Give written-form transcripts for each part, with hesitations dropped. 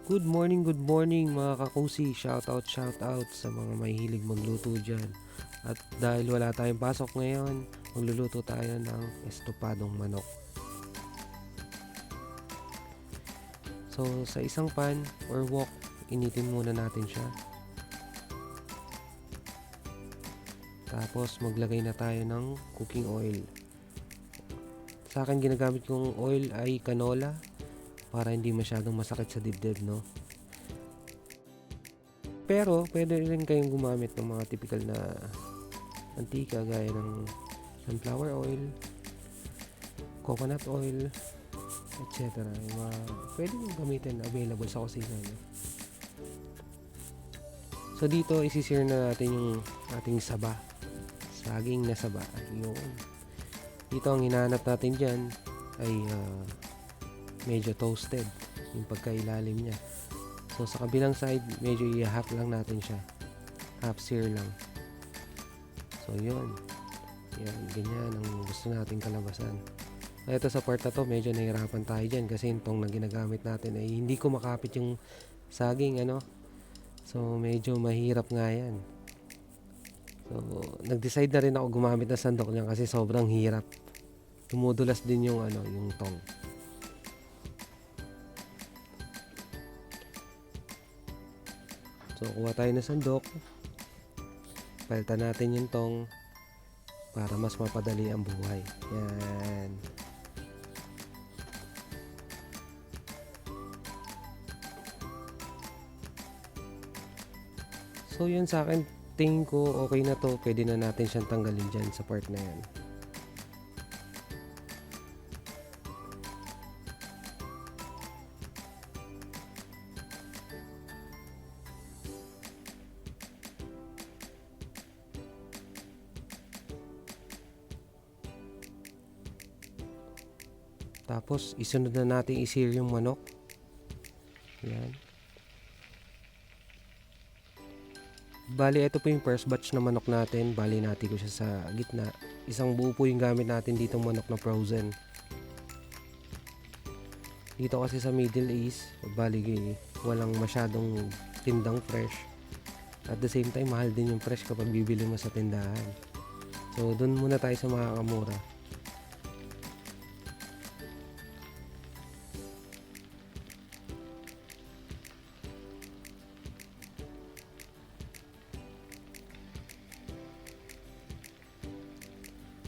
Good morning mga kakusi. Shout out sa mga mahilig magluto dyan. At dahil wala tayong pasok ngayon, magluluto tayo ng estopadong manok. So sa isang pan or wok, initin muna natin siya. Tapos maglagay na tayo ng cooking oil. Sa akin ginagamit kong oil ay canola para hindi masyadong masakit sa dibdib, no? Pero pwede rin kayong gumamit ng mga typical na mantika gaya ng sunflower oil, coconut oil, etc. Yung mga pwede nyo gamitin, available sa kusina nyo. So dito isisir na natin yung ating saba, saging na saba. Yun. Dito ang hinahanap natin dyan ay medyo toasted yung pagkailalim niya. So sa kabilang side, medyo i-half lang natin siya, half sear lang. So yun, yan, ganyan ang gusto nating kalabasan. Ito sa part na to, medyo nahirapan tayo dyan kasi yung tong na ginagamit natin ay hindi ko makapit yung saging, ano. So medyo mahirap nga yan. So nag-decide na rin ako gumamit ng sandok niyan kasi sobrang hirap. Tumudulas din yung yung tong. So kuha tayo ng sandok. Palitan natin yung tong para mas mapadali ang buhay. Yan. So yun, sa akin, tingin ko okay na to. Pwede na natin siyang tanggalin dyan sa part na yan. Tapos isunod na natin i-sear yung manok. Yan. Bali, ito po yung first batch na manok natin. Bali, natin ko siya sa gitna. Isang buo po yung gamit natin ditong manok na frozen. Dito kasi sa Middle East, bali walang masyadong tindang fresh. At the same time, mahal din yung fresh kapag bibili mo sa tindahan. So, dun muna tayo sa makakamura.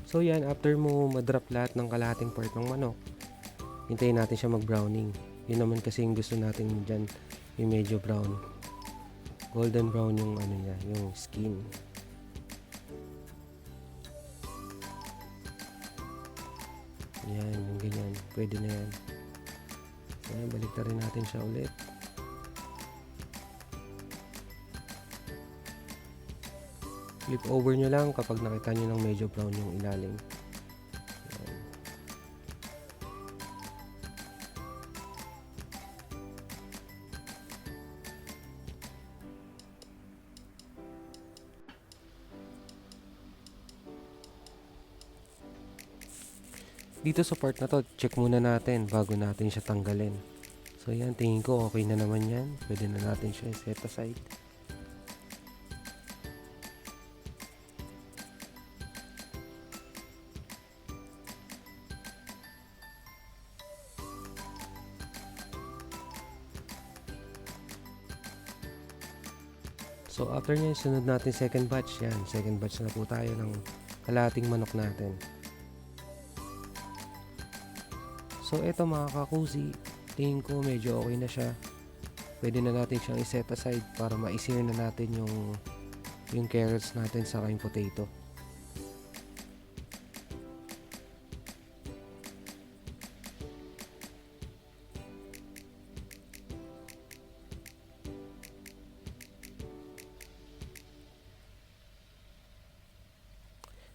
So yan, after mo madrop lahat ng kalahating part ng manok, hintayin natin siya mag-browning. Yun naman kasi yung gusto natin dyan, yung medyo brown. Golden brown yung niya, yung skin. Yan, yung ganyan. Pwede na yan. So yan, balik na rin natin siya ulit. Flip over nyo lang kapag nakita nyo ng medyo brown yung ilalim. Yan. Dito sa part na to, check muna natin bago natin siya tanggalin. So yan, tingin ko okay na naman yan. Pwede na natin siya set aside. So after nyo, sunod natin second batch. Yan, second batch na po tayo ng kalahating manok natin. So ito mga kakusi, tingin ko medyo okay na siya. Pwede na natin siyang i-set aside para ma-sear na natin yung carrots natin sa yung potato.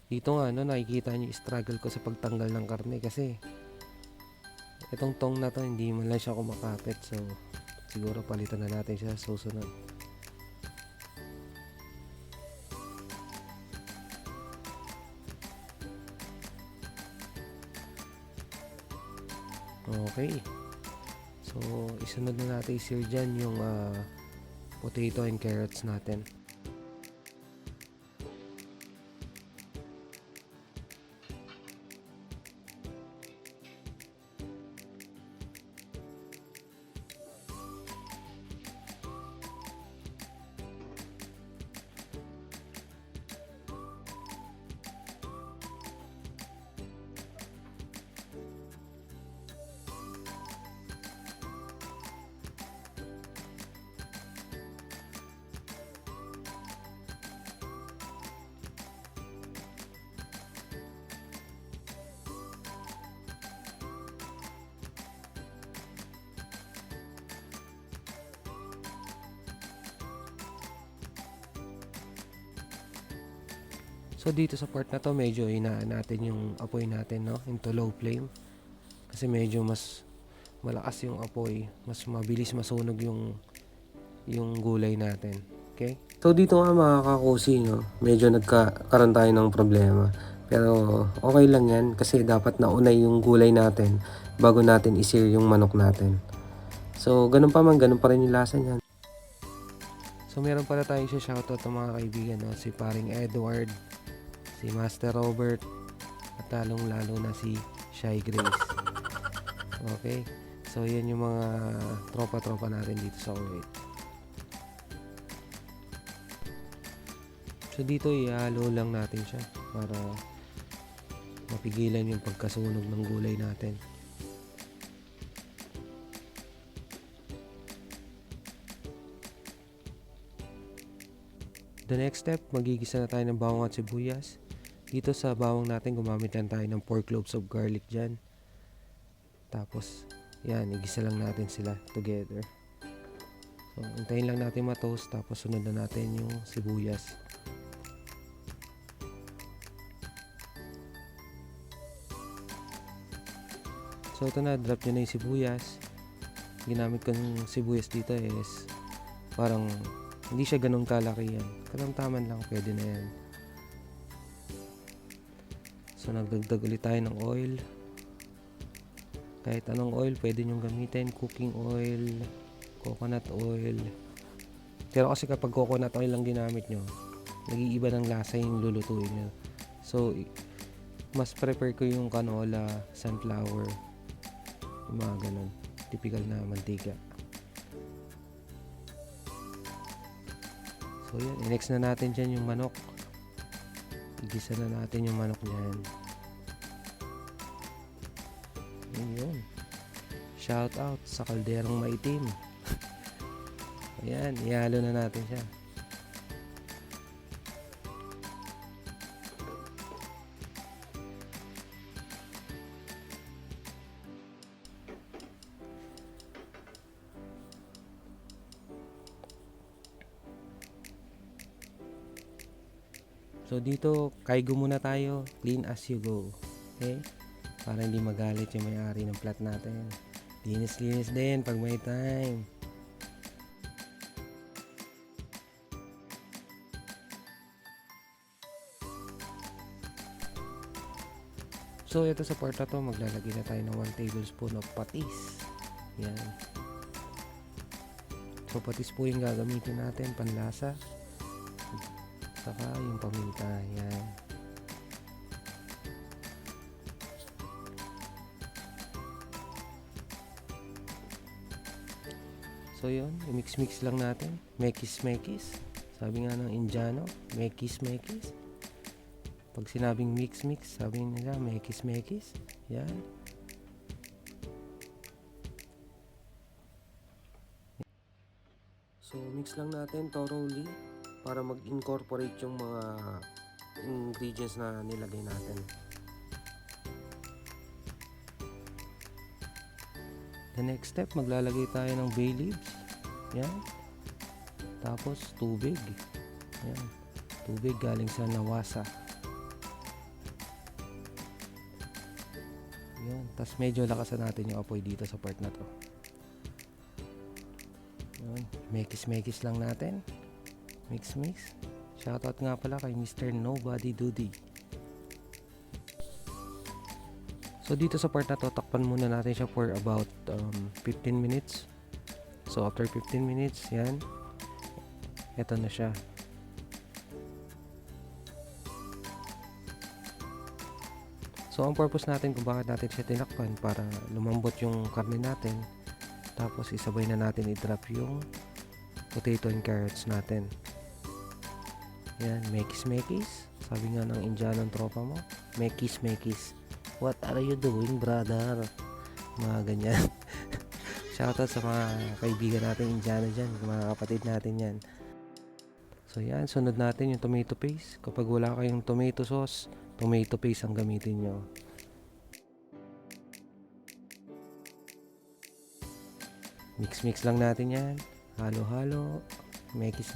Dito nga nakikita nyo yung struggle ko sa pagtanggal ng karne kasi itong tong na to hindi man lang siya kumakapit, so siguro palitan na natin siya sa susunod. Okay, So, isunod na natin i-sear dyan yung potato and carrots natin. So dito sa part na to, medyo inaan natin yung apoy natin, no, into low flame. Kasi medyo mas malakas yung apoy, mas mabilis masunog yung gulay natin. Okay? So dito nga mga kakusi, no, medyo nagkaroon tayo ng problema. Pero okay lang yan kasi dapat naunay yung gulay natin bago natin i-sear yung manok natin. So ganun pa man, ganun pa rin yung lasa niyan. So meron pala tayong shoutout ng mga kaibigan, no, si paring Edward, si Master Robert, at lalong-lalo na si Shy Grace. Okay? So, yan yung mga tropa-tropa natin dito sa Kuwait. So, dito ihalo lang natin siya para mapigilan yung pagkasunog ng gulay natin. The next step, magigisa na tayo ng bawang at sibuyas. Dito sa bawang natin, gumamit lang tayo ng 4 cloves of garlic dyan. Tapos, yan, igisa lang natin sila together. So, hintayin lang natin ma-toast, tapos sunod na natin yung sibuyas. So, ito na, drop nyo na yung sibuyas. Ginamit kong sibuyas dito is parang hindi siya ganun kalaki yan. Katamtaman lang, pwede na yan. So, nagdagdag ulit tayo ng oil. Kahit anong oil, pwede nyong gamitin. Cooking oil, coconut oil. Pero kasi kapag coconut oil lang ginamit nyo, nag-iiba ng lasa yung lulutuin nyo. So, mas prefer ko yung canola, sunflower, yung mga ganun. Typical na mantika. So, yan. Next na natin dyan yung manok. Igisa na natin yung manok niyan. Yun. Shout out sa kalderong maitim. Ayan, ihalo na natin siya. So dito, kaigo muna tayo, clean as you go. Okay? Para hindi magalit yung may-ari ng plat natin. Linis-linis din pag may time. So ito sa part na to, maglalagay na tayo ng 1 tablespoon of patis. Yan. So patis po yung gagamitin natin, panlasa. Saka yung paminta. Yan. So yun, i-mix-mix lang natin. Mekis-mekis. Sabi nga ng Indiano, mekis-mekis. Pag sinabing mix-mix, sabi nila mekis-mekis. Yan. So mix lang natin thoroughly para mag-incorporate yung mga ingredients na nilagay natin. The next step, maglalagay tayo ng bay leaves. Yan. Tapos tubig. Yan. Tubig galing sa nawasa. Yan. Tapos medyo lakasan natin yung apoy dito sa part na to. Yan. Mekis-mekis lang natin. Mix-mix. Shoutout nga pala kay Mr. Nobody Doody. So dito sa part na to, takpan muna natin siya for about 15 minutes. So after 15 minutes, yan, eto na siya. So ang purpose natin kung bakit natin siya tinakpan, para lumambot yung karne natin, tapos isabay na natin i-drop yung potato and carrots natin. Yan, mekis. Sabi nga ng Indianong tropa mo, mekis. What are you doing, brother? Mga ganyan. Shoutout sa mga kaibigan natin Indiano dyan, mga kapatid natin yan. So yan, sunod natin yung tomato paste. Kapag wala kayong tomato sauce, tomato paste ang gamitin nyo. Mix lang natin yan. Halo, mekis.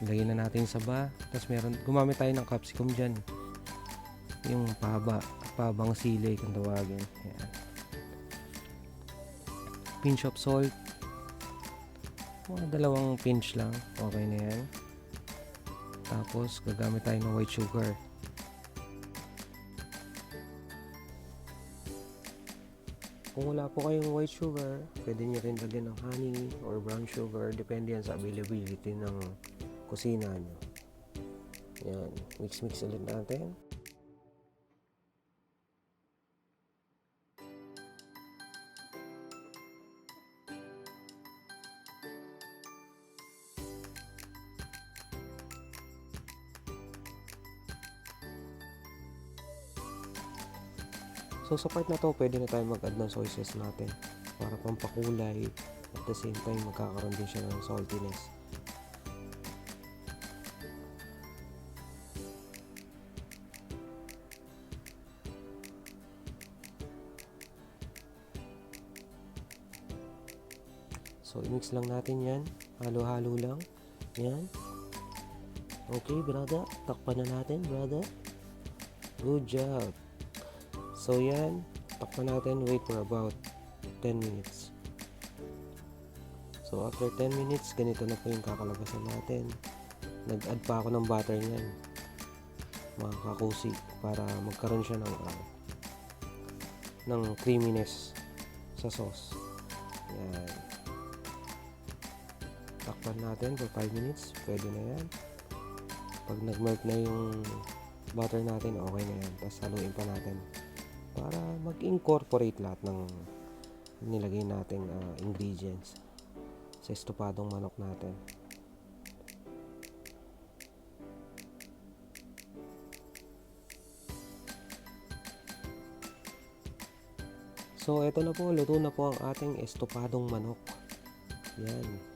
Ilagay na natin yung saba. Tapos gumamit tayo ng capsicum dyan. Yung pahabang sili kung tawagin. Ayan. Pinch of salt. Mga 2 pinch lang. Okay na yan. Tapos gagamit tayo ng white sugar. Kung wala po kayong white sugar, pwede nyo rin lagyan ng honey or brown sugar. Depende yan sa availability ng kusina nyo. Yan. Mix ulit natin. So sa part na to, pwede na tayo mag-add ng soy sauce natin para pampakulay, at the same time magkakaroon din siya ng saltiness. So i-mix lang natin yan, halo-halo lang. Yan. Okay brother, takpan na natin brother. Good job. So yan, takpan natin, wait for about 10 minutes. So after 10 minutes, ganito na po yung kakalabasan natin. Nag-add pa ako ng butter niyan, mga kakusi, para magkaroon siya ng creaminess sa sauce. Yan. Takpan natin for 5 minutes, pwede na yan. Pag nag-melt na yung butter natin, okay na yan. Tapos haluin pa natin para mag-incorporate lahat ng nilagay nating ingredients sa estopadong manok natin. So eto na po, luto na po ang ating estopadong manok. Yan.